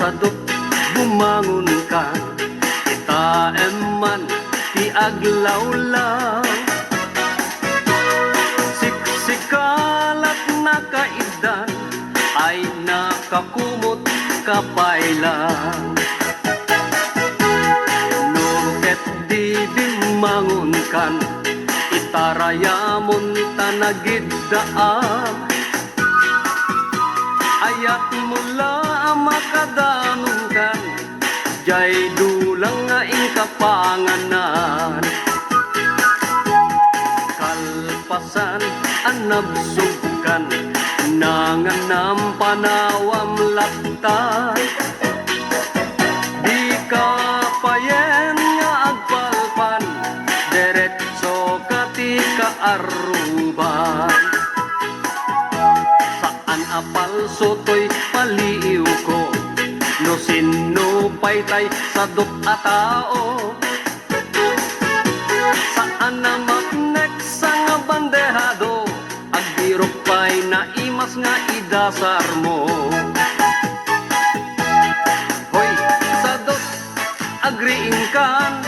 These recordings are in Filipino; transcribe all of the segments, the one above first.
sadot bumangon ka, itaeman ti aglawlaw. Siksikalat na kaidan ay nakakumot kapailang. Nurket di bimangon kan, itarayamon tanagiddaam. Ayat mula makadanong kan, jay dulang nga inkapanganan. Kalpasan anabsugkan, nanganam panawam laptan. Di ka payen nga agpalpan, deretso kati kaaruban. Saan apal sotoy paliiw ko, no sino paytay sadot a tao. Saan na maknek sa nga bandehado, agdirok pa'y naimas nga idasar mo. Hoy, sadot agriing kan,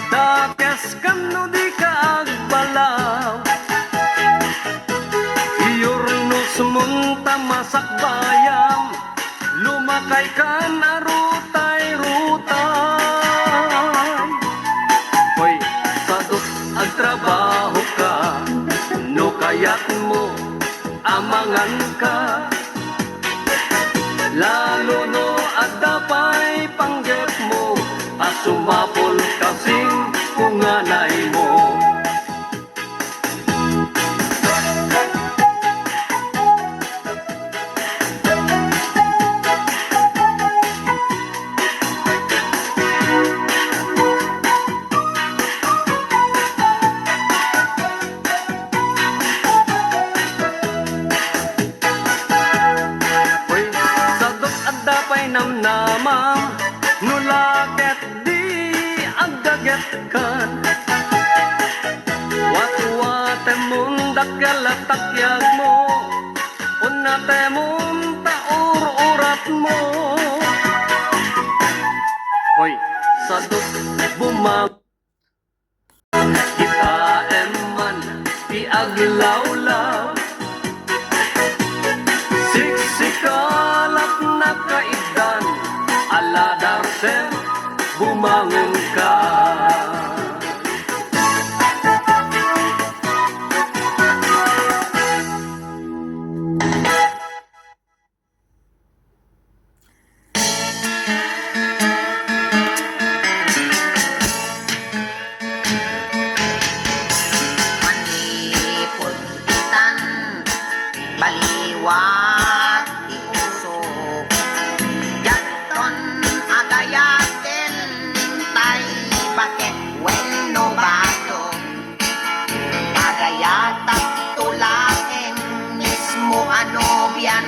dakes kan no di ka agbalaw. Iyorno sumunta masak bayam, lumakay kan arutay-rutay. Hoy, sadot agtrabaho ka, no kaya't mo amangan ka. Lalo no adapay panggep mo, asumapol kasing kunganay mo. Namnamam, nulaket di agdaget kan. Wat-wate mundak kalatakyag mo, unate munta ur-urat mo. Hoy, sadot bumag, kita eman di aglawlaw. Siksikalat na kaidan, aladarsen bumangon ka. Manipulitan, baliwat iusok, jaton agayaten tay bakit bueno bato. Agayatak tulaken mismo ano biyan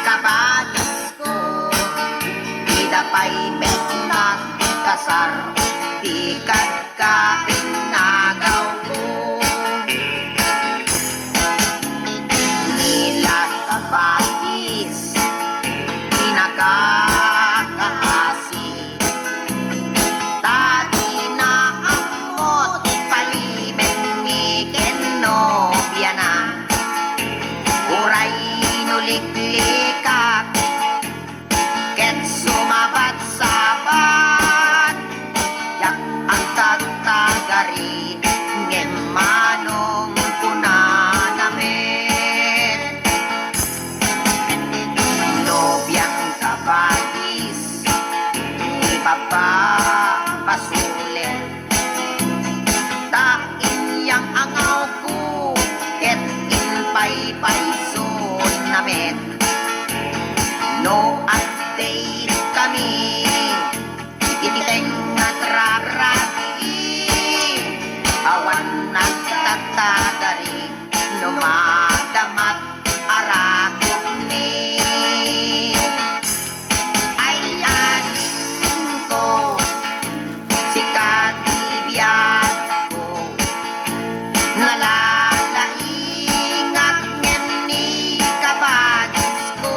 kabagis ko. Ida pa'y metnak kasar, di kagkain nagaw ko. Nila kabagis, pinakakaasi. Tadi na amot palimen miken no biyana. Uray nuliklikak, ket sumabat-sabat. Yak ang tagtagari, ngem manong kunanamet. Nobyang kabagis, ipapapasulit. Tain yang angaw ko, ket inpay-pay namet. No update kami, ititeng at rarati. Awan nagtatagari, numagamat arakot ni. Ay anin ko, si katibiyat ko, nalalaingat ngem ni kabagis ko.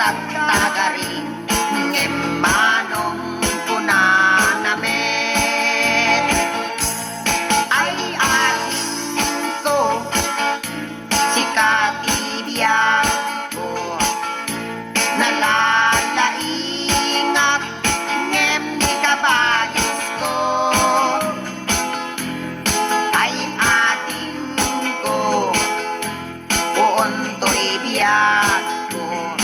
tagtagarin ngem manong punanamet ay ating ko si katibiyag ko nalalaingat ngem ni kabagis ko ay ating ko uuntoy biyag ko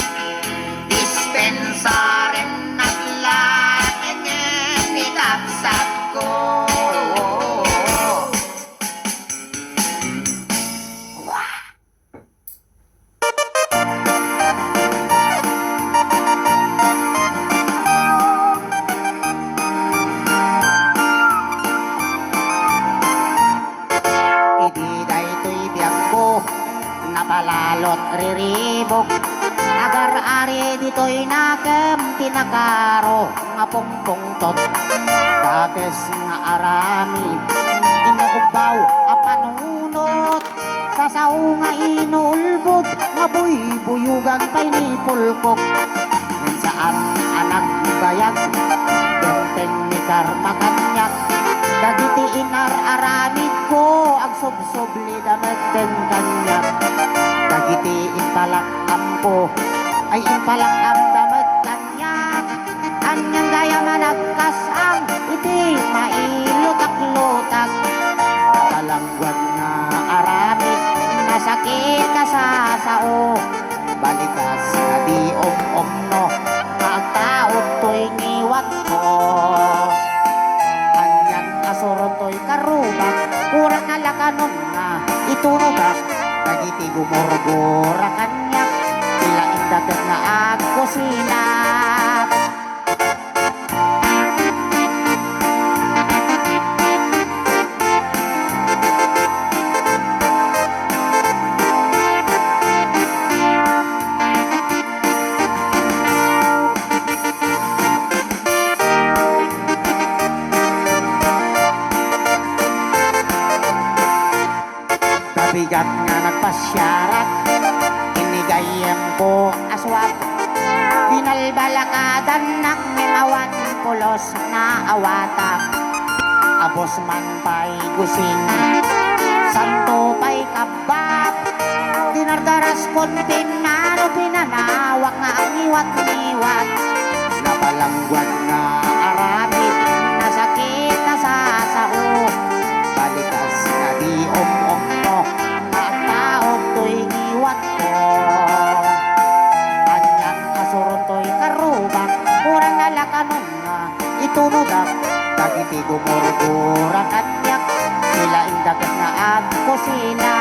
dispensaren at lain ngem ni kapsat ko Idi daytoy biyag ko napalalot riribok agar ari ditoy nakem tinakaro nga pungpungtot dates nga arami inuubaw a panunot sasaw nga inuulbog nga buy-buyugan pay ni pulkok ngem saan anak bayag benteng ni karmakanyak dagiti inar-aramid ko ang subsubli dametten kanyak dagiti impalakam ko ay impalakam damet kanyak anyang gaya managkasang iti mailutak-lutak nakalangwan nga aramid nasakit ka sa sao balikas na di om-omno ang taot to'y niwat ko asorotoy karubak kurang nalakanon na itunubak dagiti gumorgora kanyak tila indaket na agkusina bigat nga nagpasyarat inigayem ko aswap binalbalakadan ng mimawan pulos na awatak abos man pa'y gusing santo pa'y kabab dinardaras kon pinano pinanawak nga ang iwat-iwat napalangguan nga aramid nasakit na sa sao balikas na di om-omno to'y iwat ko anyang asurotoy karubak kurang nalakanon nga itunudak dagiti gumurgura kanyak sila indaket na at kusina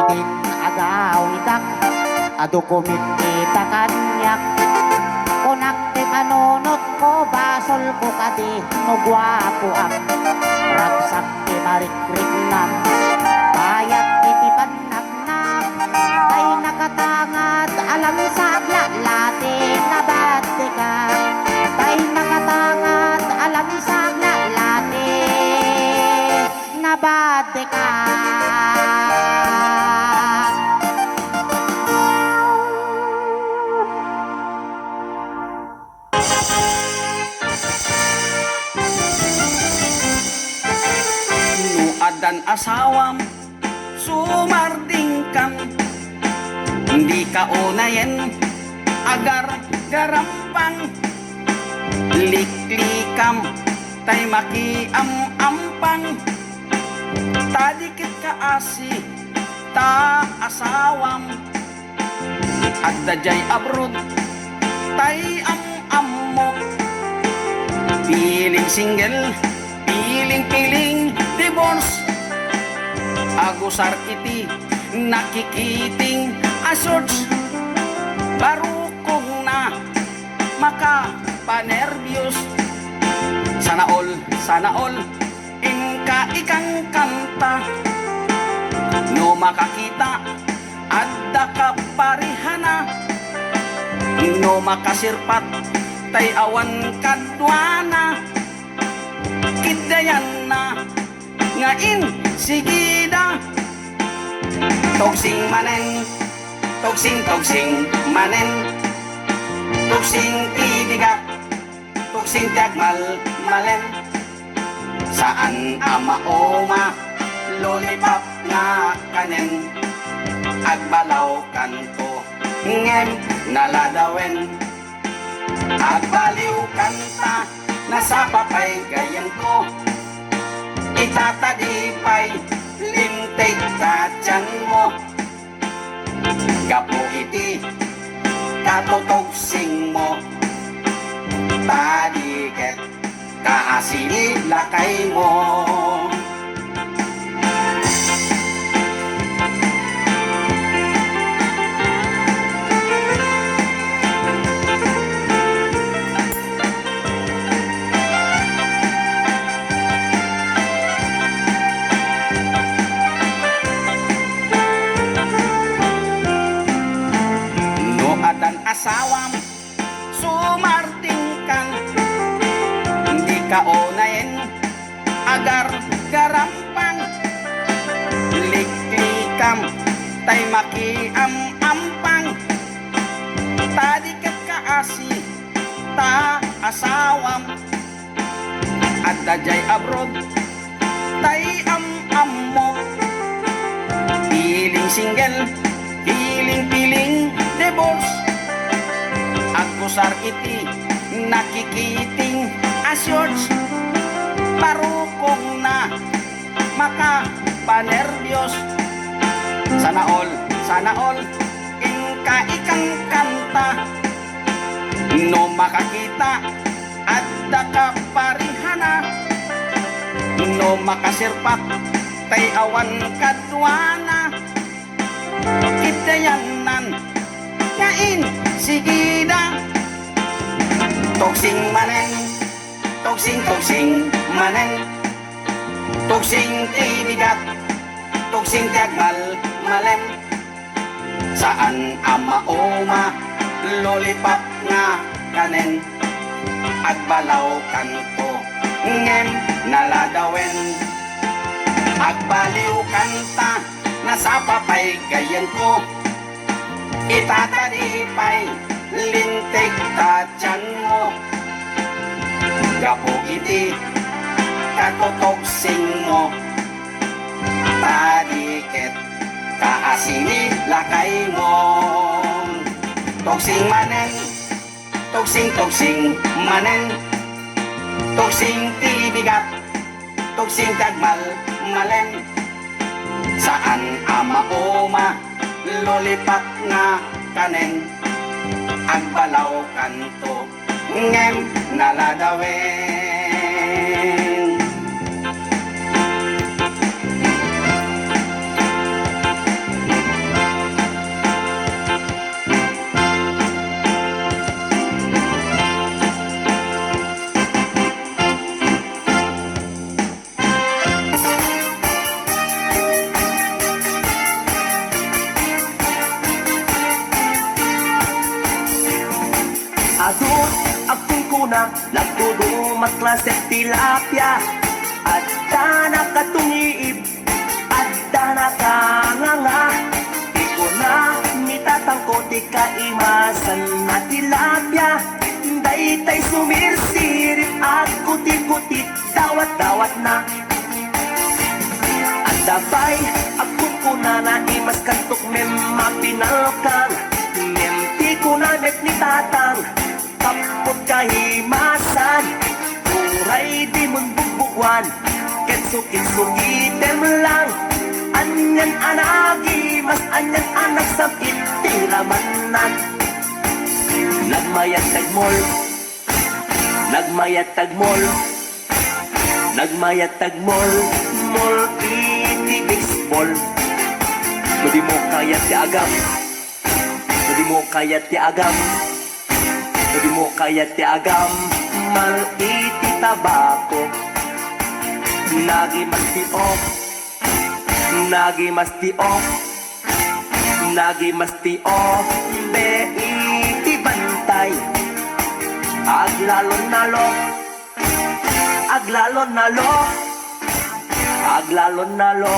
idin agaw itak adukumit kita kanyak kunak ti manunot ko basol ko kadi no gwapo ang ragsak ti marikrik lang bayat iti panagnak ay nakatangad alam sa aglalate nabate ka ay nakatangad alam sa aglalate nabate ka adan asawam sumarding kam hindi ka unayen agar garampang liklikam tay makiam-ampang tadikit ka asi ta asawam at dajay abrod tay am-ammo piling single piling-piling divorce agusar iti nakikiting asorts barukong na makapanervyos sana all ingka ikang kanta no makakita adda ka parihana no makasirpat tay awan kadwana kidayan na ngain sigida togsing manen tugsing manen, tugsing tibigat, tugsing tiagmal malen. Saan ama oma, lollipop nga kanen, agbalaw kanto, ngem naladawen. Agbaliw kanta, nasa papay gayang ko, itatadipay, limtig ka tiyan mo. Gapo iti, katutugsing mo, tadiket, kaasili lakay mo. Asawam, sumarting kang hindi ka onayin, agar garampang liklikam, tay makiam-ampang tadikat kaasi, ta asawam at dajay abroad, tay am-am mo piling single, piling-piling divorce. Agkusar iti nakikiting asyos, parukong na makapanervyos. Sana all ikang kanta, no makakita at dakaparihana, no makasirpak tay awan kadwana, kitayanan ngain sigida. Tugsing manen, tugsing manen, tugsing tibigat, tugsing tiagmal malem. Saan ama oma, lollipop nga kanen, agbalaw kanto, ngem naladawen. Agbaliw kanta, nasa papay gayang ko, itatadipay, lintik tatyan mo. Gapo iti, katutugsing mo, tadiket, kaasini lakay mo. Tugsing manen, tugsing manen, tugsing tibigat, tugsing tagmal malen. Saan ama oma, lollipop nga kanen, agbalaw kanto, ngem naladawen. Adun, akong kuna, nagtudumat klase tilapia. At na katungiib, at na kanganga. Di ko na mitatangko, di kaimasan na tilapia. Daytay sumirsirip, at kuti-kuti, dawat-dawat na. At dabay, akong kuna na imas kantok, mem mapinalkang. Mem di ko na net ni tatang, kapot kahimasan, uray di mon bugbugwan, ketso-ketso-item lang. Anyan anagi, mas anyan anak sa itiramanan. Nagmayat tagmol, nagmayat tagmol, nagmayat tagmol, mol iti baseball. Di mo kayat ti agam, di mo kayat ti agam, di mo kayat ti agam, mal iti tabako. Nagi masti off, nagi masti off, nagi masti off, be iti bantay. Aglalon nalo, aglalon nalo, aglalon nalo,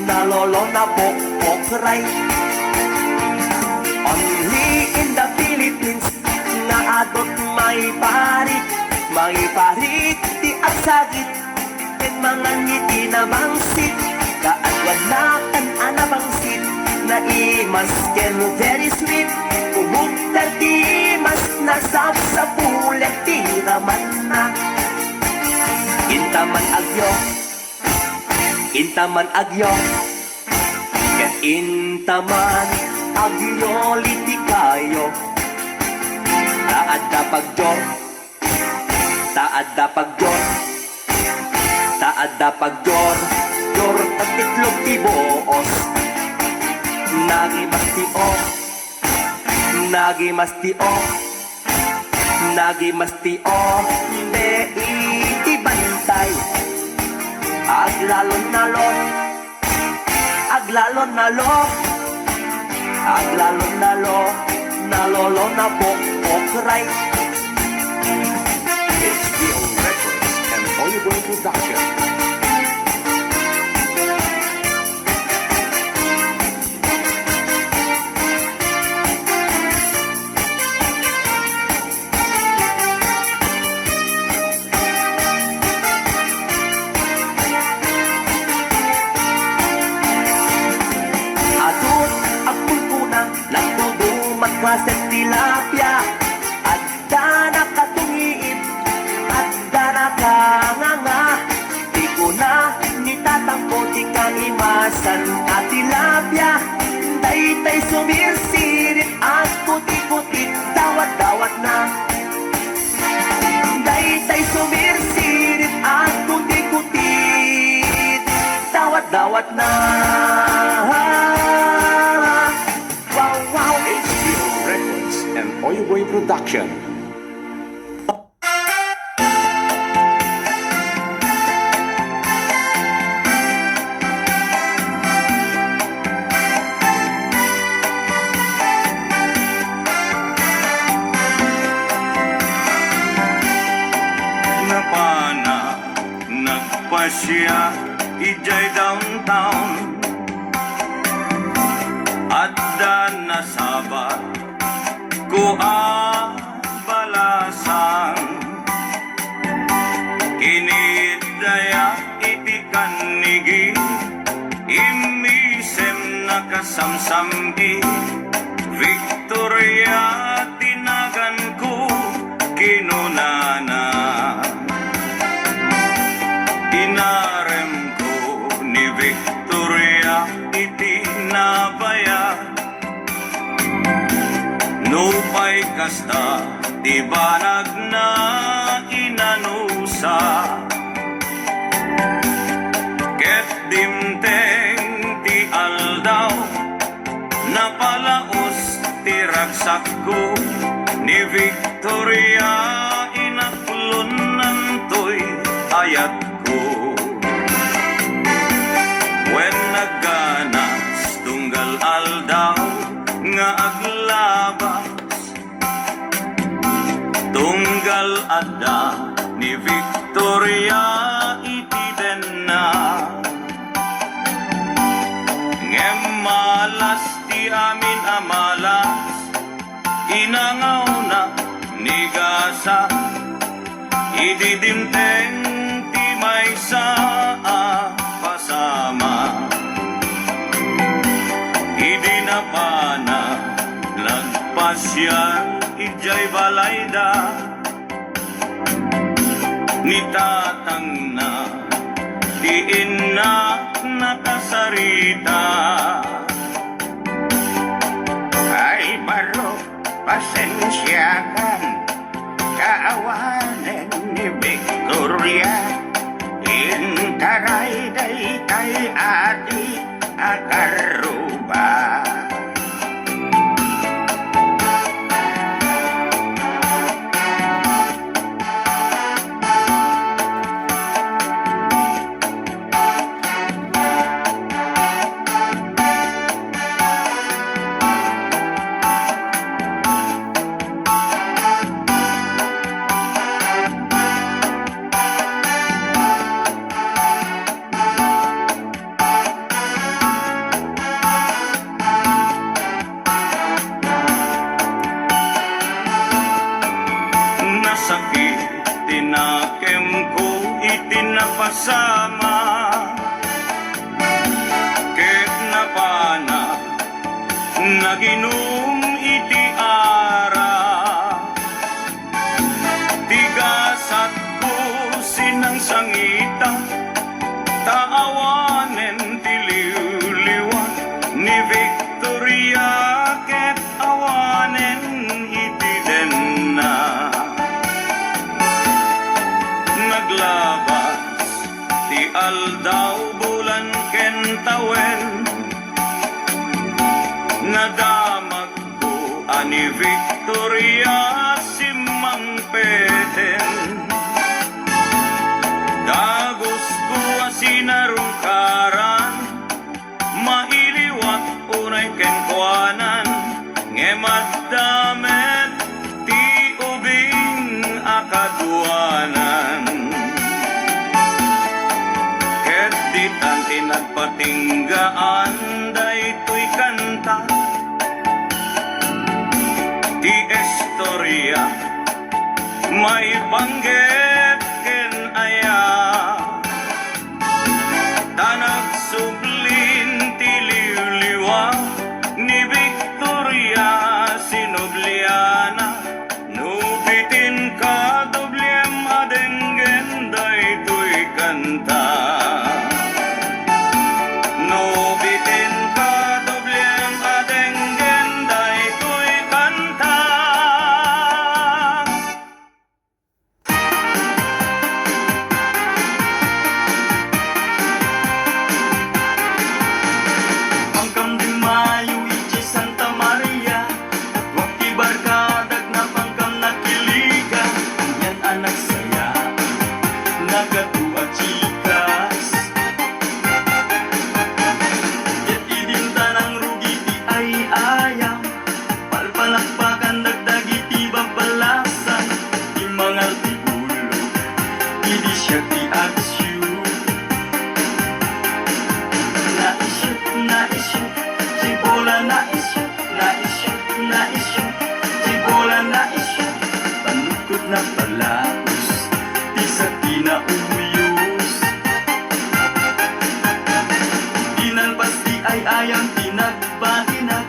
nalolo na pokpokray. Mangan ngiti na bangsit kaagwad na kan ana bangsit na imas ken very sweet kumugtar di mas nasab sa pulet tiraman na intaman agyo ken intaman agyo liti kayo taad na pagjo taad na pagjo taad na pagjor jor tagitlog tiboos nagimastio de iti bantay aglalon nalo nalolo na pokray HBO Records and Oliver Production. Adut apul kuna nagdudumat klaset tilapia adda nakatungiip adda nakanganga di ko na nitatangko di kanimasan at tilapia daytay sumirsirit at puti-puti dawat-dawat na daytay sumirsirit at puti-puti dawat-dawat na wow wow HBO Records and Oyeboy Production. Napana nagpasya ijay downtown adda nasabat ko balasan kinidaya iti kanigi imisem nakasamsamgi Victoria tinagan ko kinunana inarem ko ni Victoria iti nabaya nupay kasta di banag na inanusa ket dimteng ti aldaw napalaos ti ragsak ko ni Victoria inaklon nantoy ayat ko when nagganas tunggal aldaw nga aglabas tunggal adda ni Victoria iti denna ngem malas ti amin amalas inangaw na ni gasa ididimteng ti may pasama idinapana nagpasya ijay balayda nitatang na ti inna nakasarita ay baro pasensyakan kaawanan ni Victoria intaray daytay ati akaruba sakit tinakem ko iti napasama ket napana naginom iti ara tigasat ko sinang sangita taawanen ti liwliwan ni Victoria ket awanen iti denna naglabas ti aldaw bulan ken tawen nadamag ko ani Victoria simang peten dagos ko asinarungkaran mailiwat unay ken kuanan ngemaddamet ti ubing akaduanan ket ditan tinagpatinggaan daytoy kanta ti istorya may panggep ken aya tanag sublin ti liwliwa ni Victoria Sinobliana nubitin ka doblem adenggen daytoy kanta nubitin ka doblem adenggen daytoy kanta. Pangkam di Mayo iti Santa Maria wakti barkadag na pangkam nakiliga yan anak saya nagatua chikas ket idin tanang rugi ti ay ayam palpalakpakan dagdagi ti babalasan ti mangal ti ulo idi siya ti aksyu na-issue, Cibola na-issue, Cibola na-issue, panukot na palaos, di sa kinauyos. Dinalpas di ay ayang tinagbatinag,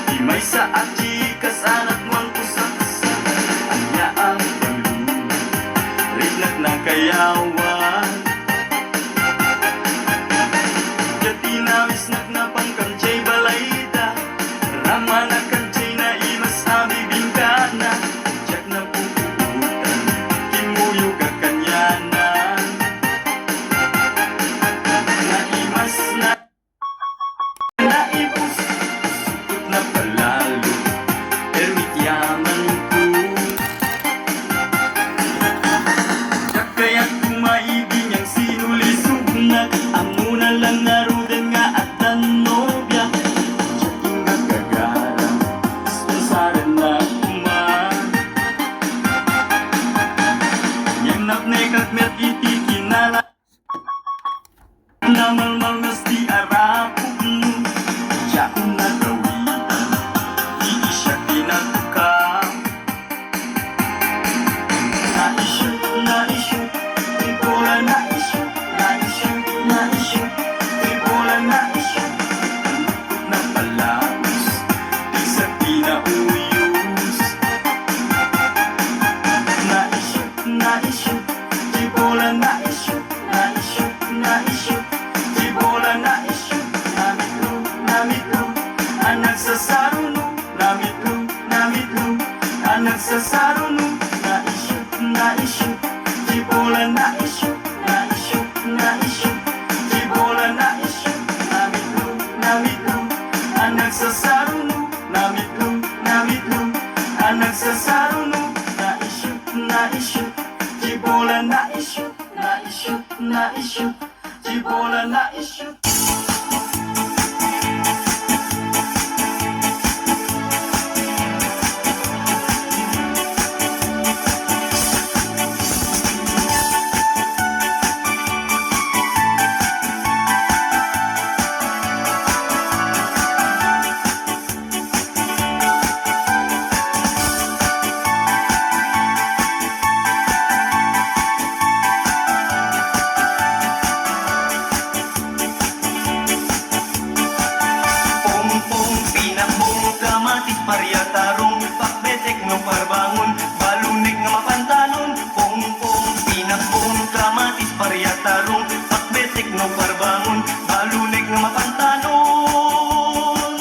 di may sa achikas anak muang kusak-sak, anya ang panglunag, rinag na kayawan. Tinawis na pangkamchay balayda Rama na kamchay na imas amibing ka na Tiyak na puputan Kimuyo ka kanyanan Naimas na naibus Sukot na palalo Ermit yaman ko Tiyak kaya't kumaibig niyang sinulisugnat Ang muna lang naroon namalmal mesti arapog mo siya kung nagawitan hindi siya tinagkam na-issue Cibola na-issue Cibola na-issue panukot na palaos di sa kinauyos na-issue Cibola na-issue Cibola na-issue namitlo ang nagsasaruno namitlo ang nagsasaruno na-issue Cibola na-issue Cibola na-issue namitlo ang nagsasaruno namitlo ang nagsasaruno na-issue Cibola na-issue Cibola na-issue tekno parbangon, balunik nga mapantanon, pong-pong, pinakpong, kamatis, paryatarong, takbe tekno parbangon, balunik nga mapantanon.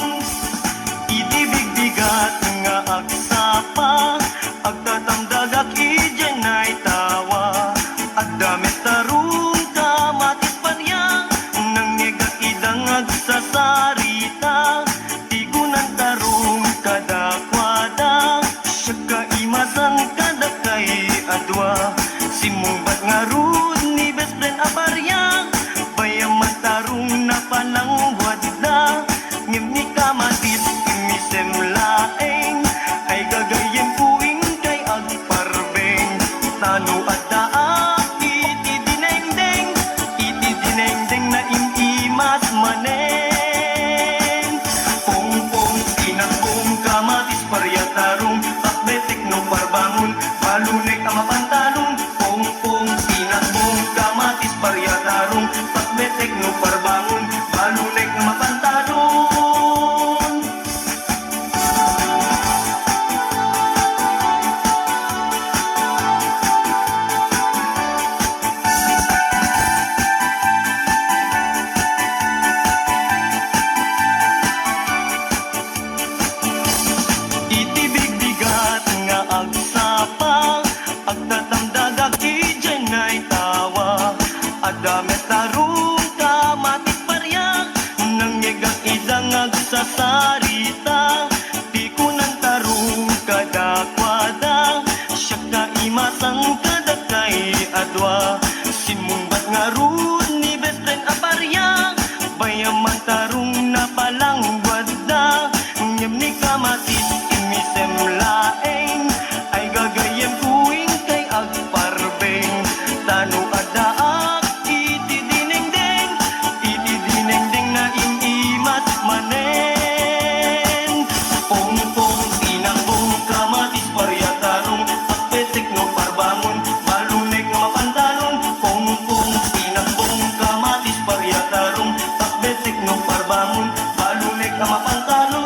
Itibigbigat nga agsapa, agtatamdagak ijenay tawa, agdamit tarong, kamatis, parya, nang ngegak idang agsasarita, tigunan tarong kadakwada, siya kaimasan kadakay adwa, simumbat nga rud ni best friend abarya, bayaman tarong na panang wadda, ngem ni kamatis imisem laeng, ay gagayem puing kay agparbeng, tano at daak iti dinengdeng na imimas maneng, pong-pong, pinakpong, kamatis, paryatarong, takbe tekno parbangon, balunek ang mapantalong, pong-pong, pinakpong, kamatis, paryatarong, takbe tekno parbangon, balunek ang mapantalong. Itibigbigat nga agsapa, agtatamdagak ijenay tawa, adamet tarong kamatis parya, nang ngegak idang agsasarita, tikunan tarong kadakwada, siya kaimasang kadakay adwa, simumbat nga rud ni best friend aparya, bayaman tarong na palang wadda, ngem ni kamatis imisem laeng, ay gagayem puing kay agparbeng, tano adaak iti dinengdeng na imimat manen, pong-pong, pinakpong, kamatis, paryatarong, takbe tekno parbangon, balunek nga mapantalong, pong-pong, pinakpong, kamatis, paryatarong, takbe tekno parbangon, balunek nga mapantalong.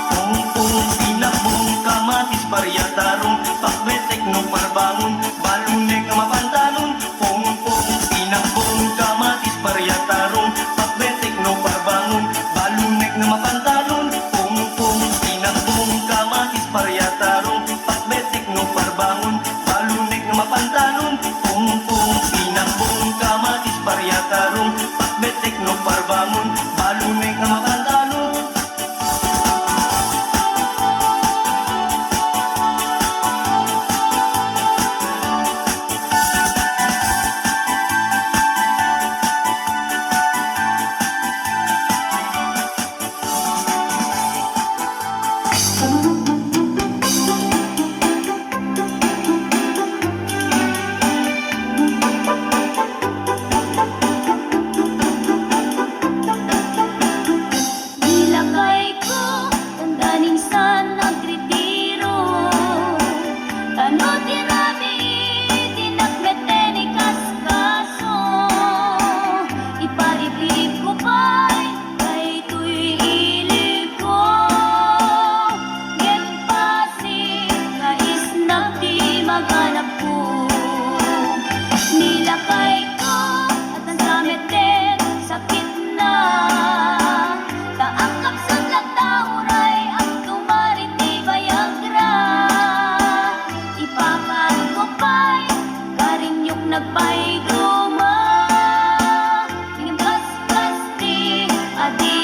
Pong-pong, pinakpong, kamatis, paryatarong, takbe tekno parbangon, balunek nga mapantalon, pong-pong, pinakpong, kamatis, paryatarong, takbe tekno parbangon, balunek nga mapantalon, pong-pong, pinakpong, kamatis, paryatarong, takbe tekno parbangon, balunek nga mapantalon, pong-pong, pinakpong, kamatis, paryatarong, takbe tekno parbangon, balunek nga mapantalon. Nilakay ko tandaning sa nagretiro, tano tirami tinagmete ni kaskaso, iparipip ko pa'y kay tuy ilig ko, ngem pasig kais nagdi maganap ko, nilakay ko at ang damit din sakit na, taang kapsat lang tauray ang tumarit ni Viagra, ipakan ko pa'y karinyok nagpay gruma, ingim kas di adi